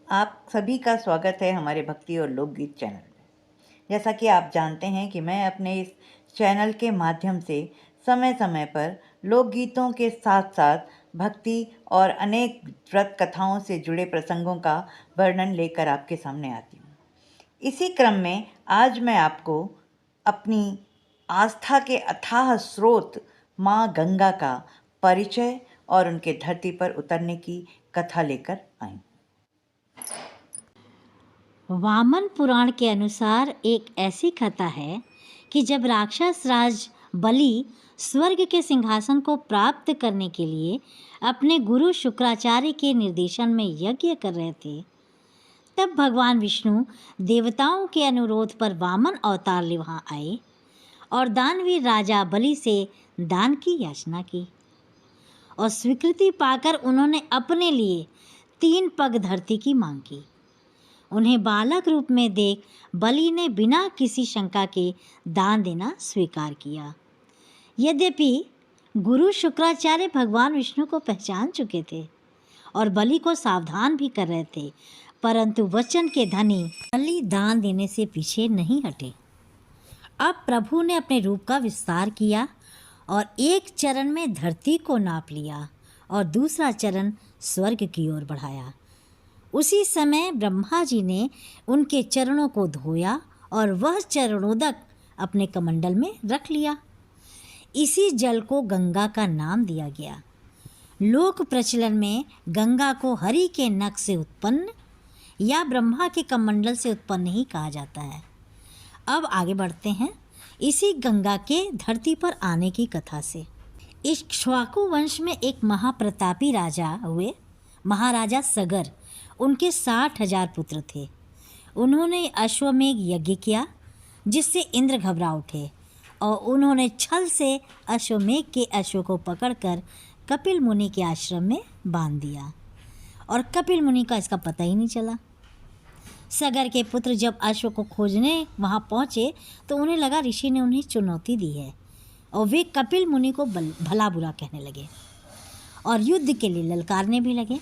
आप सभी का स्वागत है हमारे भक्ति और लोकगीत चैनल में। जैसा कि आप जानते हैं कि मैं अपने इस चैनल के माध्यम से समय-समय पर लोकगीतों के साथ-साथ भक्ति और अनेक व्रत कथाओं से जुड़े प्रसंगों का वर्णन लेकर आपके सामने आती हूँ। इसी क्रम में आज मैं आपको अपनी आस्था के अथाह स्रोत माँ गंगा का परिचय और उनके धरती पर उतरने की कथा लेकर आई हूँ। वामन पुराण के अनुसार एक ऐसी कथा है कि जब राक्षस राज बलि स्वर्ग के सिंहासन को प्राप्त करने के लिए अपने गुरु शुक्राचार्य के निर्देशन में यज्ञ कर रहे थे, तब भगवान विष्णु देवताओं के अनुरोध पर वामन अवतार ले वहाँ आए और दानवीर राजा बलि से दान की याचना की और स्वीकृति पाकर उन्होंने अपने लिए 3 पग धरती की मांग की। उन्हें बालक रूप में देख बलि ने बिना किसी शंका के दान देना स्वीकार किया। यद्यपि गुरु शुक्राचार्य भगवान विष्णु को पहचान चुके थे और बलि को सावधान भी कर रहे थे, परंतु वचन के धनी बलि दान देने से पीछे नहीं हटे। अब प्रभु ने अपने रूप का विस्तार किया और एक चरण में धरती को नाप लिया और दूसरा चरण स्वर्ग की ओर बढ़ाया। उसी समय ब्रह्मा जी ने उनके चरणों को धोया और वह चरणोदक अपने कमंडल में रख लिया। इसी जल को गंगा का नाम दिया गया। लोक प्रचलन में गंगा को हरि के नख से उत्पन्न या ब्रह्मा के कमंडल से उत्पन्न ही कहा जाता है। अब आगे बढ़ते हैं इसी गंगा के धरती पर आने की कथा से। इक्ष्वाकु वंश में एक महाप्रतापी राजा हुए, महाराजा सगर। उनके 60,000 पुत्र थे। उन्होंने अश्वमेघ यज्ञ किया जिससे इंद्र घबरा उठे और उन्होंने छल से अश्वमेघ के अश्व को पकड़कर कपिल मुनि के आश्रम में बांध दिया और कपिल मुनि का इसका पता ही नहीं चला। सगर के पुत्र जब अश्व को खोजने वहाँ पहुँचे तो उन्हें लगा ऋषि ने उन्हें चुनौती दी है और वे कपिल मुनि को भला बुरा कहने लगे और युद्ध के लिए ललकारने भी लगे।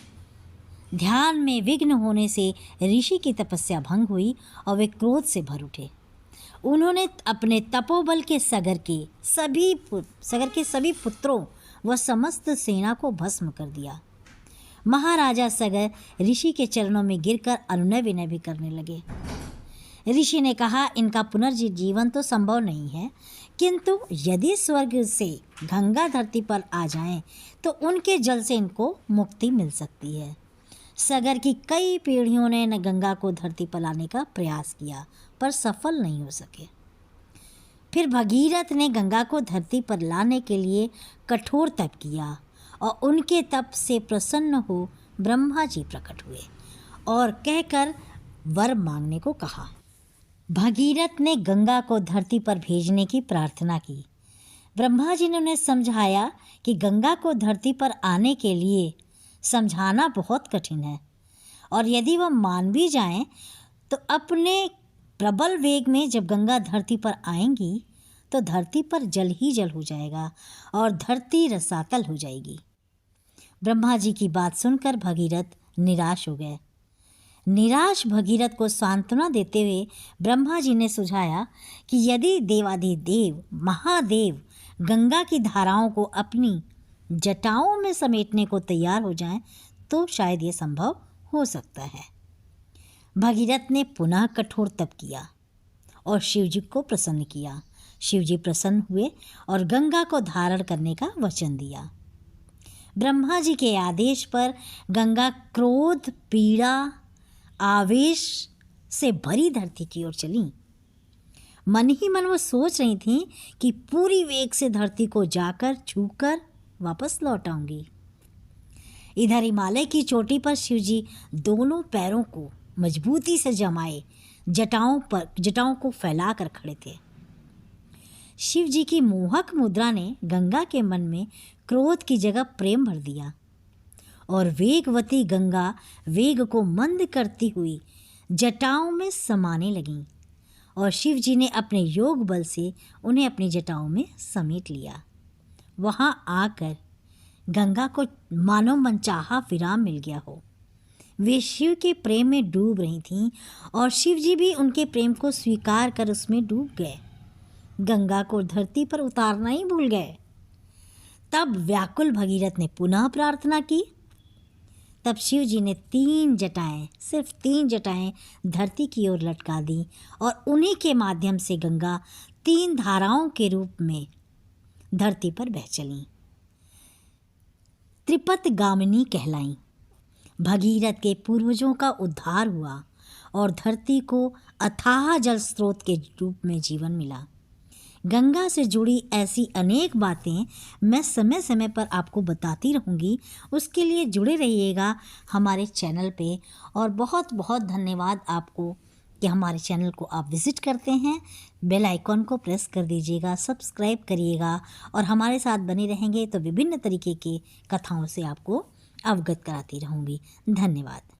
ध्यान में विघ्न होने से ऋषि की तपस्या भंग हुई और वे क्रोध से भर उठे। उन्होंने अपने तपोबल के सगर के सभी पुत्रों व समस्त सेना को भस्म कर दिया। महाराजा सगर ऋषि के चरणों में गिरकर अनुनय विनय भी करने लगे। ऋषि ने कहा, इनका पुनर्जीवन तो संभव नहीं है, किंतु यदि स्वर्ग से गंगा धरती पर आ जाएं तो उनके जल से इनको मुक्ति मिल सकती है। सगर की कई पीढ़ियों ने गंगा को धरती पर लाने का प्रयास किया पर सफल नहीं हो सके। फिर भगीरथ ने गंगा को धरती पर लाने के लिए कठोर तप किया और उनके तप से प्रसन्न हो ब्रह्मा जी प्रकट हुए और कहकर वर मांगने को कहा। भगीरथ ने गंगा को धरती पर भेजने की प्रार्थना की। ब्रह्मा जी ने उन्हें समझाया कि गंगा को धरती पर आने के लिए समझाना बहुत कठिन है और यदि वह मान भी जाएं तो अपने प्रबल वेग में जब गंगा धरती पर आएंगी तो धरती पर जल ही जल हो जाएगा और धरती रसातल हो जाएगी। ब्रह्मा जी की बात सुनकर भगीरथ निराश हो गए। निराश भगीरथ को सांत्वना देते हुए ब्रह्मा जी ने सुझाया कि यदि देवाधिदेव महादेव गंगा की धाराओं को अपनी जटाओं में समेटने को तैयार हो जाएं तो शायद ये संभव हो सकता है। भगीरथ ने पुनः कठोर तप किया और शिवजी को प्रसन्न किया। शिवजी प्रसन्न हुए और गंगा को धारण करने का वचन दिया। ब्रह्मा जी के आदेश पर गंगा क्रोध, पीड़ा, आवेश से भरी धरती की ओर चली। मन ही मन वो सोच रही थी कि पूरी वेग से धरती को जाकर छूकर वापस लौट आऊंगी। इधर हिमालय की चोटी पर शिवजी दोनों पैरों को मजबूती से जमाए जटाओं को फैलाकर खड़े थे। शिवजी की मोहक मुद्रा ने गंगा के मन में क्रोध की जगह प्रेम भर दिया और वेगवती गंगा वेग को मंद करती हुई जटाओं में समाने लगीं और शिवजी ने अपने योग बल से उन्हें अपनी जटाओं में समेट लिया। वहाँ आकर गंगा को मानो मनचाहा विराम मिल गया हो। वे शिव के प्रेम में डूब रही थीं और शिव जी भी उनके प्रेम को स्वीकार कर उसमें डूब गए। गंगा को धरती पर उतारना ही भूल गए। तब व्याकुल भगीरथ ने पुनः प्रार्थना की। तब शिव जी ने 3 जटाएं, सिर्फ 3 जटाएं धरती की ओर लटका दी और उन्हीं के माध्यम से गंगा 3 धाराओं के रूप में धरती पर बह चलीं। त्रिपत गामिनी कहलाईं। भगीरथ के पूर्वजों का उद्धार हुआ और धरती को अथाह जल स्रोत के रूप में जीवन मिला। गंगा से जुड़ी ऐसी अनेक बातें मैं समय समय पर आपको बताती रहूँगी। उसके लिए जुड़े रहिएगा हमारे चैनल पे। और बहुत बहुत धन्यवाद आपको कि हमारे चैनल को आप विज़िट करते हैं। बेल आइकॉन को प्रेस कर दीजिएगा, सब्सक्राइब करिएगा और हमारे साथ बने रहेंगे तो विभिन्न तरीके की कथाओं से आपको अवगत कराती रहूँगी। धन्यवाद।